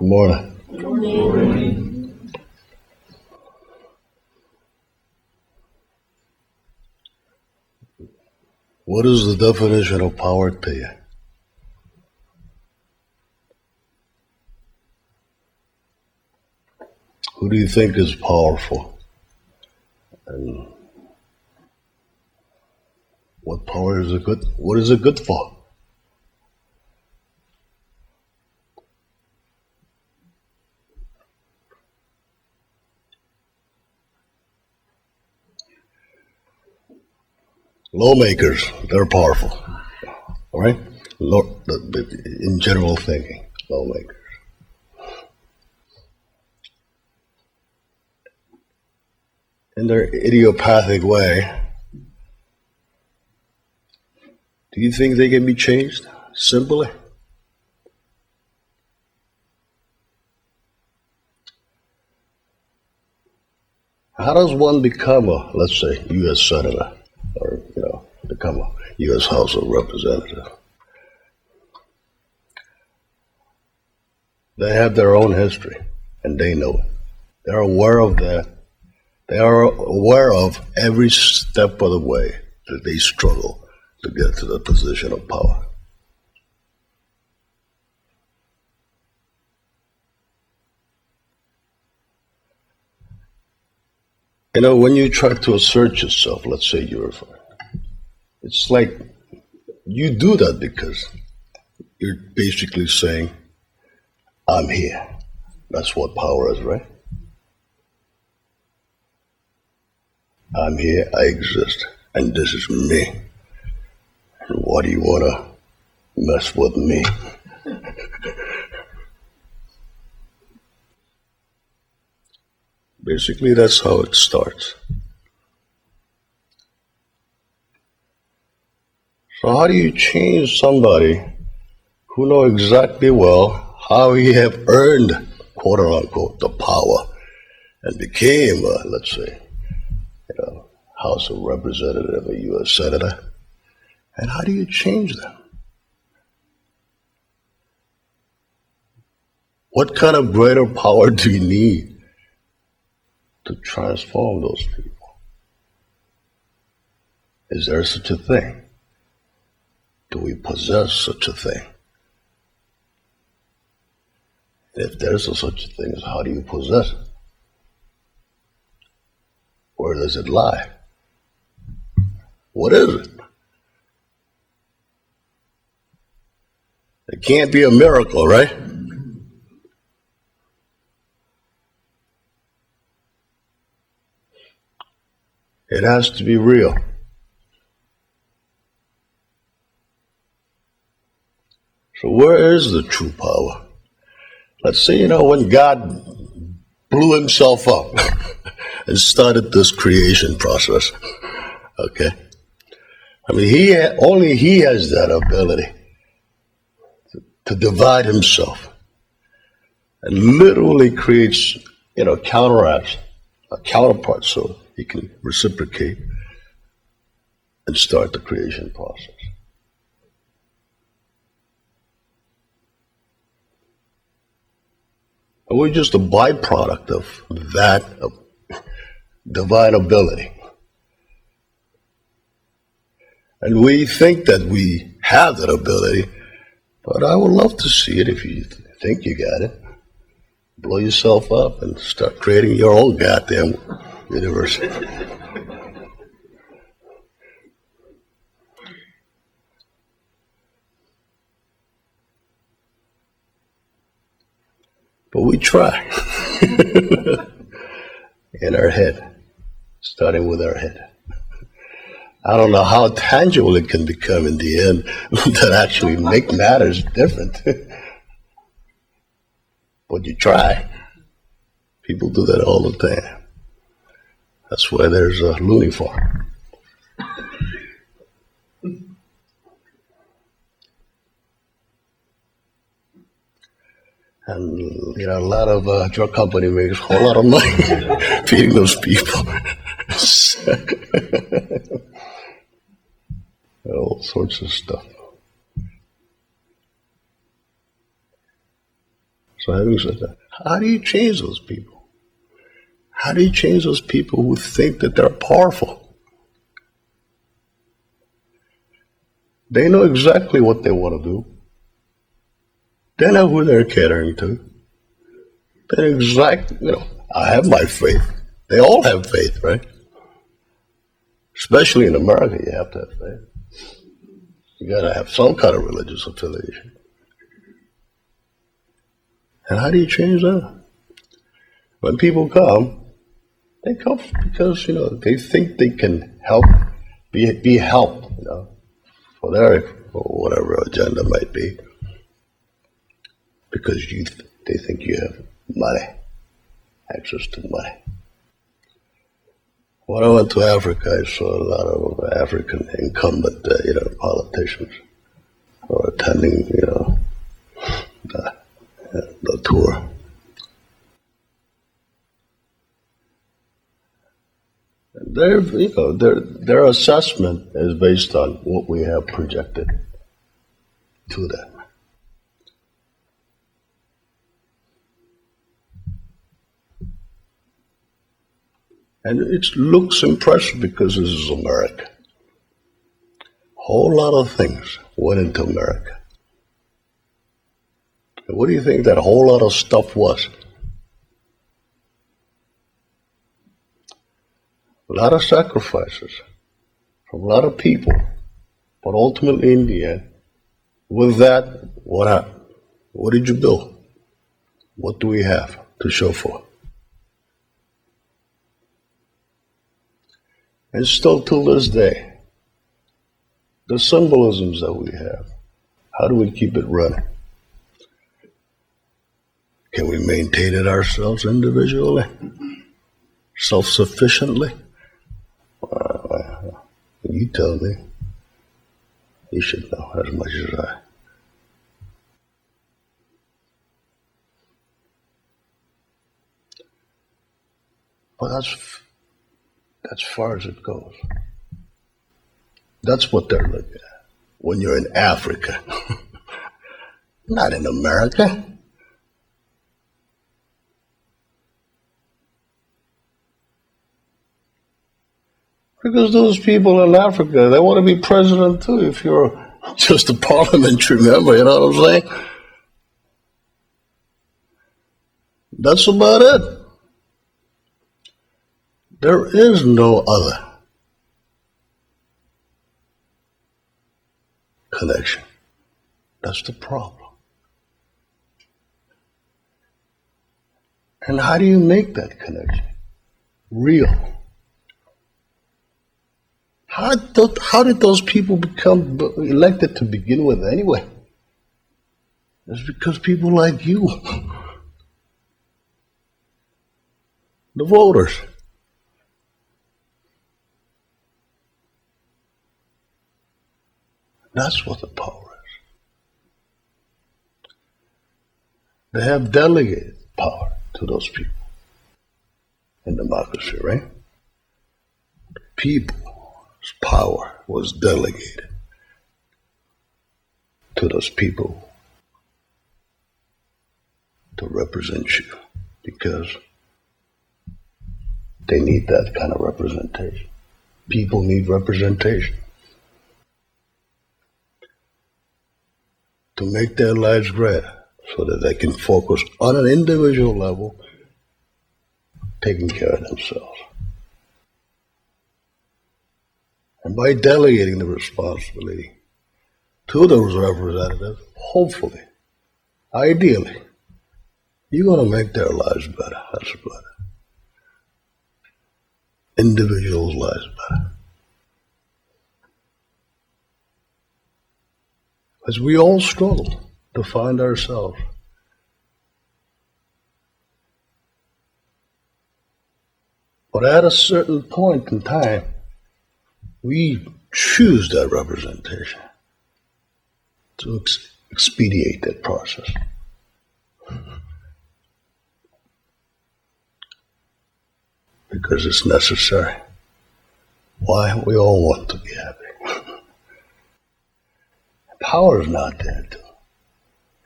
Good morning. Good morning. What is the definition of power to you? Who do you think is powerful? And what power is it good? What is it good for? Lawmakers, they're powerful, all right? In general thinking, lawmakers. In their idiopathic way, do you think they can be changed simply? How does one become a, let's say, U.S. Senator or, become a U.S. House of Representative? They have their own history, and they know it. They're aware of that. They are aware of every step of the way that they struggle to get to the position of power. When you try to assert yourself, let's say it's like you do that because you're basically saying, I'm here. That's what power is, right? I'm here, I exist, and this is me. And why do you want to mess with me? Basically, that's how it starts. So how do you change somebody who know exactly well how he have earned, quote unquote, the power and became, let's say, House of Representative, a U.S. Senator? And how do you change them? What kind of greater power do you need to transform those people? Is there such a thing? Do we possess such a thing? And if there's such a thing, how do you possess it? Where does it lie? What is it? It can't be a miracle, right? It has to be real. So where is the true power? Let's say, when God blew himself up and started this creation process, okay? I mean, only he has that ability to divide himself and literally creates, counteracts, a counterpart so he can reciprocate and start the creation process. And we're just a byproduct of that divine ability. And we think that we have that ability, but I would love to see it if you think you got it. Blow yourself up and start creating your own goddamn universe. But we try. In our head, starting with our head. I don't know how tangible it can become in the end that actually make matters different. But you try. People do that all the time. That's why there's a loony farm. And a lot of drug company makes a whole lot of money feeding those people. All sorts of stuff. So having said that, how do you change those people? How do you change those people who think that they're powerful? They know exactly what they want to do. They know who they're catering to. They know exactly, I have my faith. They all have faith, right? Especially in America, you have to have faith. You got to have some kind of religious affiliation. And how do you change that? When people come, they come because, they think they can help, be helped, for for whatever agenda might be. Because they think you have money, access to money. When I went to Africa, I saw a lot of African incumbent, politicians who were attending, the tour. And their assessment is based on what we have projected to them. And it looks impressive because this is America. A whole lot of things went into America. And what do you think that whole lot of stuff was? A lot of sacrifices from a lot of people. But ultimately, in the end, with that, what happened? What did you build? What do we have to show for? And still till this day, the symbolisms that we have, how do we keep it running? Can we maintain it ourselves individually? Self-sufficiently? You tell me. You should know as much as I. But that's as far as it goes. That's what they're looking at when you're in Africa, not in America. Because those people in Africa, they want to be president too if you're just a parliamentary member, you know what I'm saying? That's about it. There is no other connection. That's the problem. And how do you make that connection real? How did those people become elected to begin with anyway? It's because people like you, the voters. That's what the power is. They have delegated power to those people in democracy, right? People's power was delegated to those people to represent you because they need that kind of representation. People need representation to make their lives greater so that they can focus on an individual level, taking care of themselves. And by delegating the responsibility to those representatives, hopefully, ideally, you're going to make their lives better. That's about it. Individuals' lives better. As we all struggle to find ourselves. But at a certain point in time, we choose that representation to expedite that process. Because it's necessary. Why? We all want to be happy. Power is not there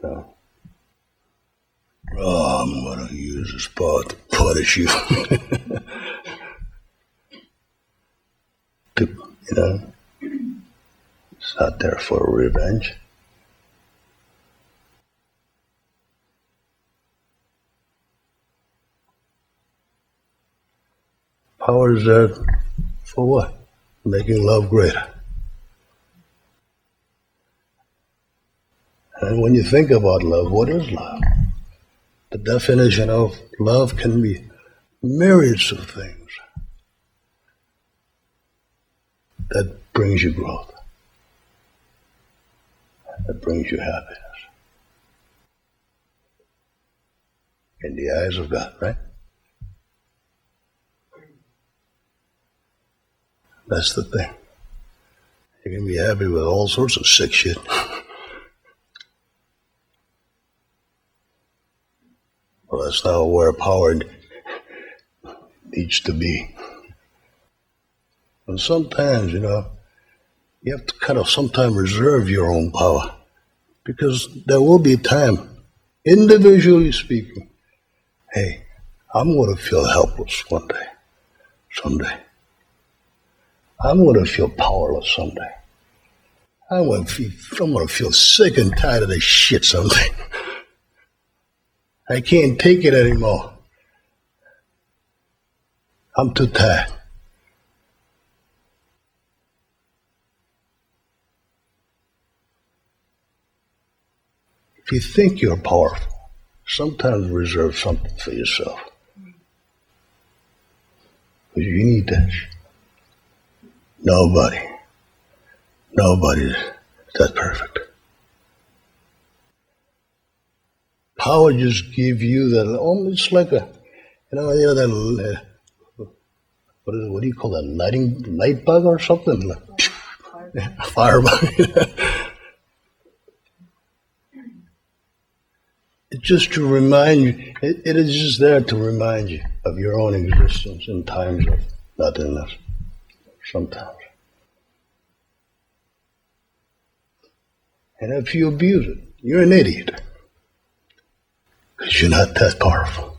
to, Oh, I'm going to use this power to punish you. It's not there for revenge. Power is there for what? Making love greater. And when you think about love, what is love? The definition of love can be myriads of things that brings you growth, that brings you happiness. In the eyes of God, right? That's the thing. You can be happy with all sorts of sick shit. Well, that's not where power needs to be. And sometimes, you have to kind of sometimes reserve your own power. Because there will be a time, individually speaking, hey, I'm going to feel helpless one day, someday. I'm going to feel powerless someday. I'm going to feel sick and tired of this shit someday. I can't take it anymore. I'm too tired. If you think you're powerful, sometimes reserve something for yourself. Because you need that shit. Nobody's that perfect. Power just give you that, almost like a, that, what do you call that, light bug or something? Like, firebug. It's just to remind you, it is just there to remind you of your own existence in times of nothingness, sometimes. And if you abuse it, you're an idiot. Because you're not that powerful.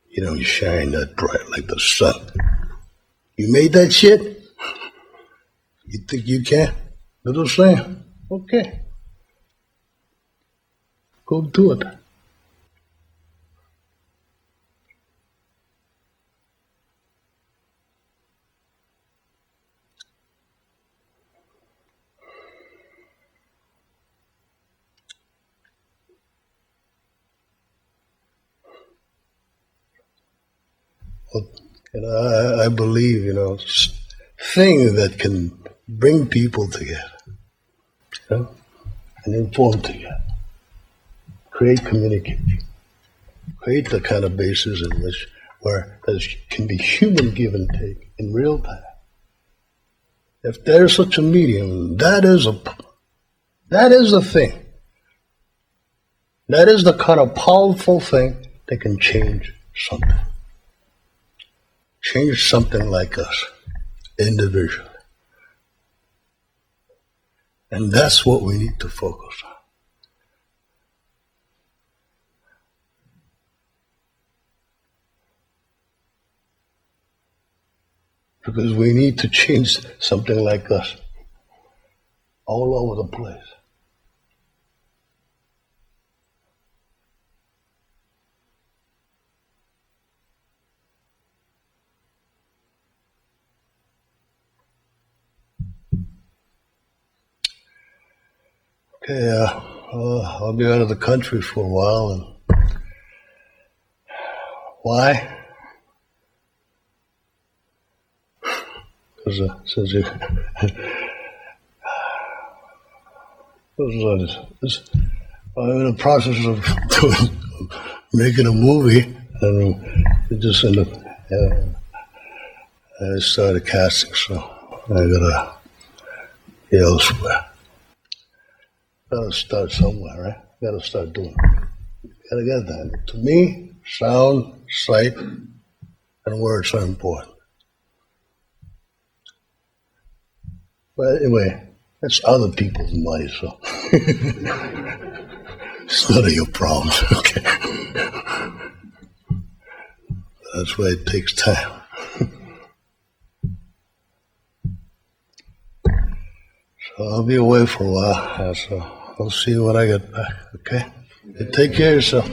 You shine that bright like the sun. You made that shit? You think you can? Little Sam? Okay. Go do it. I believe, things that can bring people together, and inform together, create communication, create the kind of basis in which where there can be human give and take in real time. If there's such a medium, that is the thing. That is the kind of powerful thing that can change something. Change something like us, individually. And that's what we need to focus on. Because we need to change something like us all over the place. Okay, I'll be out of the country for a while. And why? Because since I'm in the process of making a movie, and it just ended up, I started casting, so I gotta be elsewhere. Gotta start somewhere, right? Gotta start doing it. Gotta get that. To me, sound, sight, and words are important. But anyway, that's other people's money, so it's none of your problems, okay? That's why it takes time. So I'll be away for a while, so I'll see you when I get back, okay? You take care of yourself.